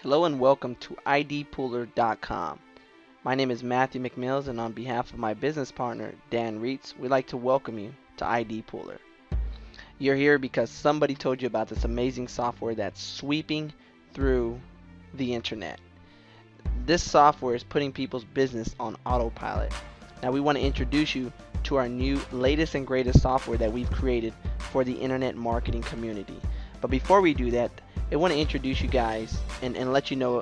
Hello and welcome to idpooler.com. My name is Matthew McMills, and on behalf of my business partner Dan Reitz, we'd like to welcome you to ID Pooler. You're here because somebody told you about this amazing software that's sweeping through the internet. This software is putting people's business on autopilot. Now we want to introduce you to our new latest and greatest software that we've created for the internet marketing community. But before we do that, I want to introduce you guys and let you know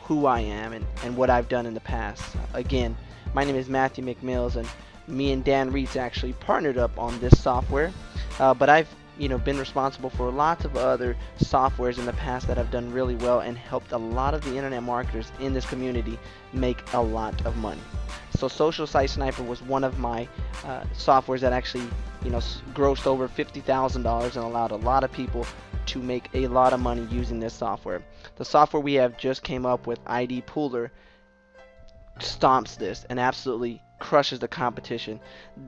who I am and what I've done in the past. Again, my name is Matthew McMills, and me and Dan Reitz actually partnered up on this software. But I've been responsible for lots of other softwares in the past that have done really well and helped a lot of the internet marketers in this community make a lot of money. So Social Site Sniper was one of my softwares that actually grossed over $50,000 and allowed a lot of people to make a lot of money using this software. The software we have just came up with, ID Pooler, stomps this and absolutely crushes the competition.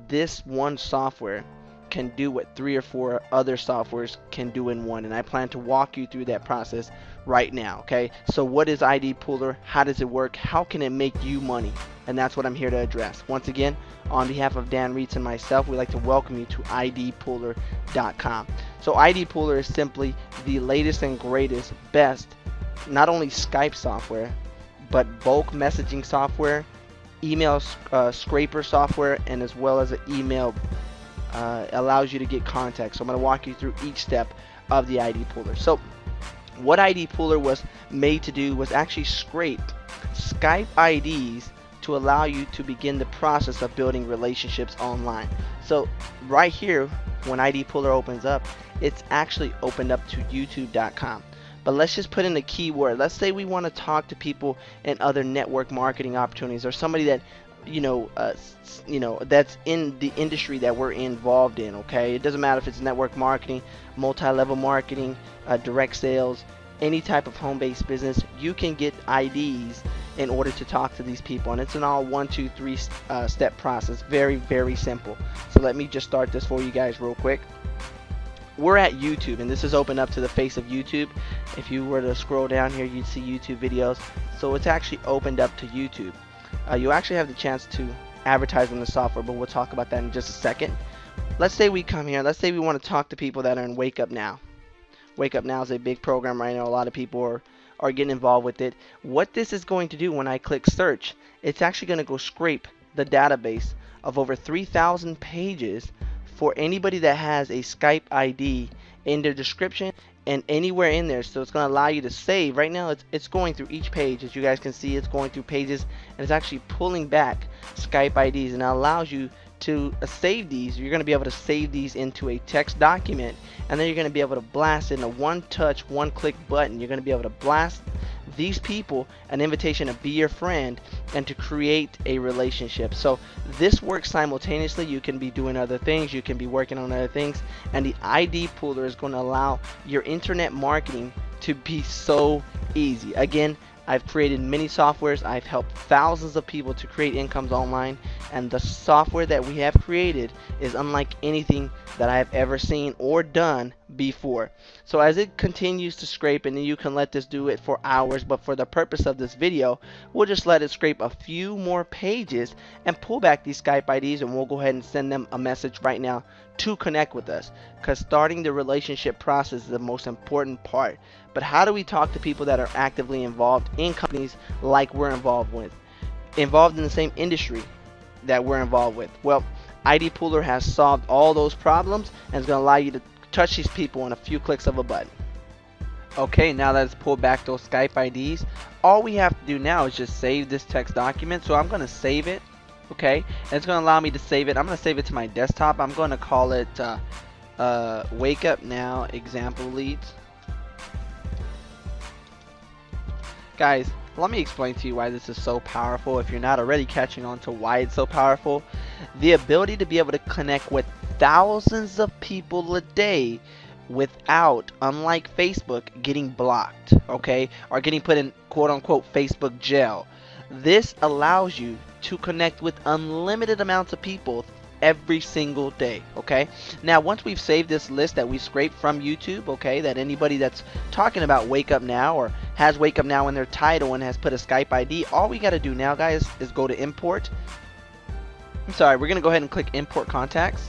This one software can do what 3 or 4 other softwares can do in one, and I plan to walk you through that process right now. Okay, so what is ID Pooler? How does it work? How can it make you money? And that's what I'm here to address. Once again, on behalf of Dan Reitz and myself, we'd like to welcome you to idpooler.com. So ID Pooler is simply the latest and greatest, best, not only Skype software, but bulk messaging software, email scraper software, and as well as an email allows you to get contacts. So I'm going to walk you through each step of the ID Pooler. So what ID Pooler was made to do was actually scrape Skype IDs to allow you to begin the process of building relationships online. So right here, when ID Pooler opens up, it's actually opened up to youtube.com. But let's just put in a keyword. Let's say we want to talk to people in other network marketing opportunities, or somebody that that's in the industry that we're involved in. Okay, it doesn't matter if it's network marketing, multi-level marketing, direct sales, any type of home-based business. You can get IDs in order to talk to these people, and it's an all 1, 2, 3 step process. Very, very simple. So let me just start this for you guys real quick. We're at YouTube, and this is open up to the face of YouTube. If you were to scroll down here, you'd see YouTube videos. So it's actually opened up to YouTube. You actually have the chance to advertise on the software, but we'll talk about that in just a second. Let's say we come here. Let's say we want to talk to people that are in Wake Up Now. Wake Up Now is a big program right now. A lot of people are getting involved with it. What this is going to do when I click search, it's actually going to go scrape the database of over 3,000 pages for anybody that has a Skype ID in their description and anywhere in there. So it's going to allow you to save. Right now it's going through each page. As you guys can see, it's going through pages, and it's actually pulling back Skype IDs, and it allows you to save these. You're going to be able to save these into a text document, and then you're going to be able to blast in a one-touch, one-click button. You're going to be able to blast these people an invitation to be your friend and to create a relationship. So this works simultaneously. You can be doing other things, you can be working on other things, and the ID Pooler is going to allow your internet marketing to be so easy. Again, I've created many softwares. I've helped thousands of people to create incomes online, and the software that we have created is unlike anything that I have ever seen or done before. So as it continues to scrape, and you can let this do it for hours, but for the purpose of this video, we'll just let it scrape a few more pages and pull back these Skype IDs, and we'll go ahead and send them a message right now to connect with us, because starting the relationship process is the most important part. But how do we talk to people that are actively involved in companies like we're involved in the same industry that we're involved with? Well, ID Pooler has solved all those problems, and it's going to allow you to touch these people in a few clicks of a button. Okay, now let's pull back those Skype IDs. All we have to do now is just save this text document. So I'm going to save it. Okay, and it's going to allow me to save it. I'm going to save it to my desktop. I'm going to call it Wake Up Now Example Leads. Guys, let me explain to you why this is so powerful. If you're not already catching on to why it's so powerful, the ability to be able to connect with thousands of people a day without, unlike Facebook, getting blocked, okay, or getting put in quote-unquote Facebook jail. This allows you to connect with unlimited amounts of people every single day. Okay, now once we've saved this list that we scraped from YouTube, okay, that anybody that's talking about Wake Up Now or has Wake Up Now in their title and has put a Skype ID, all we got to do now, guys, is go to import. I'm sorry, we're going to go ahead and click import contacts.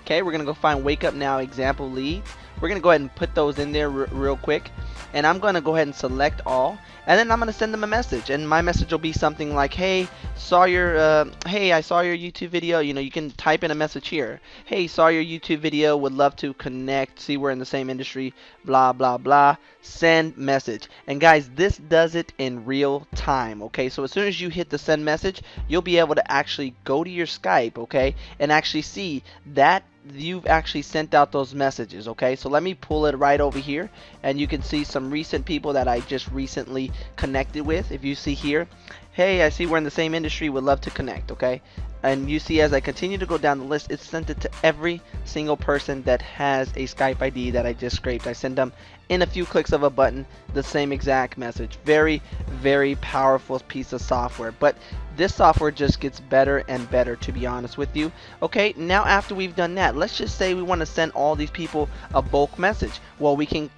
Okay, we're going to go find Wake Up Now example leads. We're going to go ahead and put those in there real quick. And I'm going to go ahead and select all. And then I'm going to send them a message. And my message will be something like, hey, I saw your YouTube video. You know, you can type in a message here. Hey, saw your YouTube video. Would love to connect. See, we're in the same industry. Blah, blah, blah. Send message. And guys, this does it in real time. Okay, so as soon as you hit the send message, you'll be able to actually go to your Skype, okay, and actually see that you've actually sent out those messages. Okay, so let me pull it right over here, and you can see some recent people that I just recently connected with. If you see here, hey, I see we're in the same industry, would love to connect. Okay, and you see as I continue to go down the list, it's sent it to every single person that has a Skype ID that I just scraped. I send them in a few clicks of a button the same exact message. Very, very powerful piece of software. But this software just gets better and better, to be honest with you. Okay, now after we've done that, let's just say we want to send all these people a bulk message. Well, we can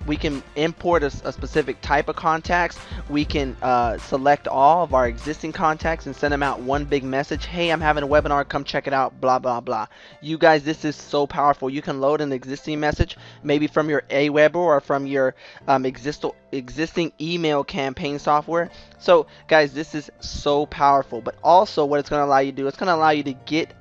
import a specific type of contacts. We can select all of our existing contacts and send them out one big message. Hey, I'm having a webinar, come check it out, blah, blah, blah. You guys, this is so powerful. You can load an existing message, maybe from your Aweber or from your existing email campaign software. So guys, this is so powerful. But also what it's going to allow you to do, it's going to allow you to get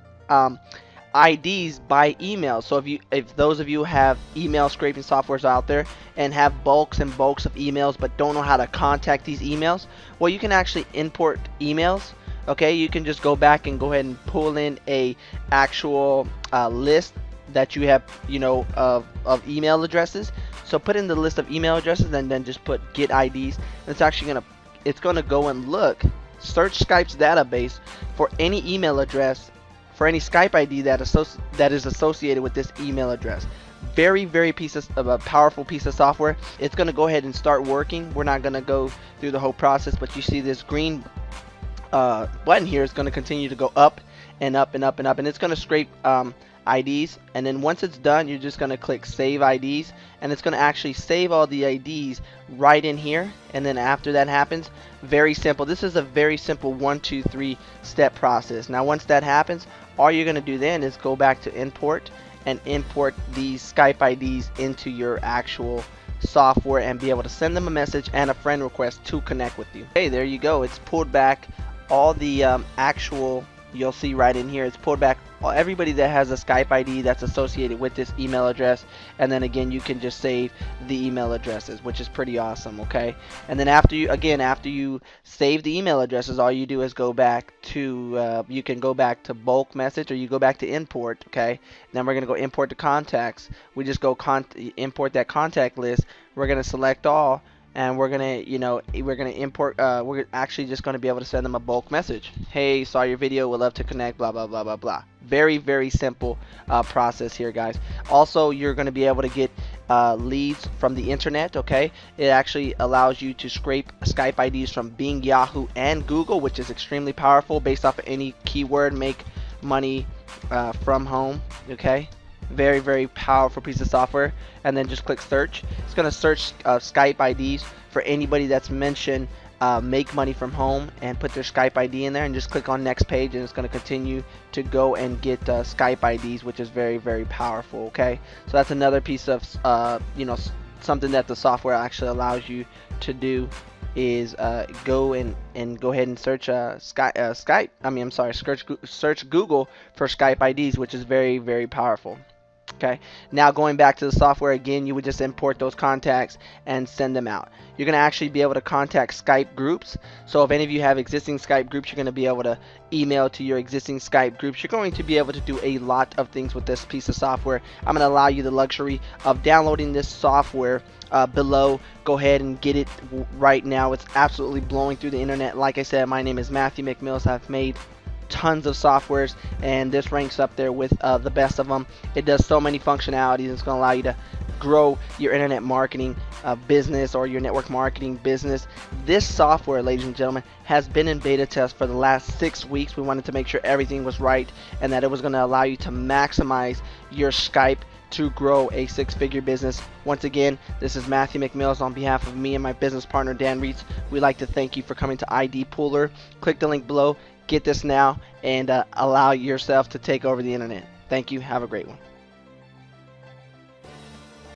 IDs by email. So if those of you have email scraping softwares out there and have bulks and bulks of emails but don't know how to contact these emails, well, you can actually import emails. Okay, you can just go back and go ahead and pull in a actual list that you have, you know, of email addresses. So put in the list of email addresses and then just put get IDs, and it's actually gonna go and look, search Skype's database for any email address, for any Skype ID that is associated with this email address. Very, very a powerful piece of software. It's gonna go ahead and start working. We're not gonna go through the whole process, but you see this green button here is gonna continue to go up and up and up and up, and it's gonna scrape IDs, and then once it's done, you're just going to click save IDs, and it's going to actually save all the IDs right in here. And then after that happens, very simple, this is a very simple 1, 2, 3 step process. Now once that happens, all you're going to do then is go back to import and import these Skype IDs into your actual software and be able to send them a message and a friend request to connect with you. Okay, there you go. It's pulled back all the actual, you'll see right in here, it's pulled back everybody that has a Skype ID that's associated with this email address, and then again you can just save the email addresses, which is pretty awesome. Okay, and then after you save the email addresses, all you do is go back to you can go back to bulk message, or you go back to import. Okay, and then we're gonna go import the contacts. We just go import that contact list. We're gonna select all, and we're gonna, you know, we're gonna import, we're actually just gonna be able to send them a bulk message. Hey, saw your video, would love to connect, blah, blah, blah, blah, blah. Very, very simple process here, guys. Also, you're gonna be able to get leads from the internet. Okay, it actually allows you to scrape Skype IDs from Bing, Yahoo, and Google, which is extremely powerful. Based off of any keyword, make money from home. Okay, very, very powerful piece of software. And then just click search. It's going to search Skype IDs for anybody that's mentioned make money from home, and put their Skype ID in there, and just click on next page, and it's going to continue to go and get Skype IDs, which is very, very powerful. Okay, so that's another piece of you know, something that the software actually allows you to do, is go and go ahead and search search Google for Skype IDs, which is very, very powerful. Okay, now going back to the software again, you would just import those contacts and send them out. You're going to actually be able to contact Skype groups. So if any of you have existing Skype groups, you're going to be able to email to your existing Skype groups. You're going to be able to do a lot of things with this piece of software. I'm going to allow you the luxury of downloading this software below. Go ahead and get it right now. It's absolutely blowing through the internet. Like I said, my name is Matthew McMills. I've made tons of softwares, and this ranks up there with the best of them. It does so many functionalities. It's going to allow you to grow your internet marketing business, or your network marketing business. This software, ladies and gentlemen, has been in beta test for the last 6 weeks. We wanted to make sure everything was right and that it was going to allow you to maximize your Skype to grow a six-figure business. Once again, this is Matthew McMills on behalf of me and my business partner Dan Reitz. We'd like to thank you for coming to ID Pooler. Click the link below, get this now, and allow yourself to take over the internet. Thank you. Have a great one.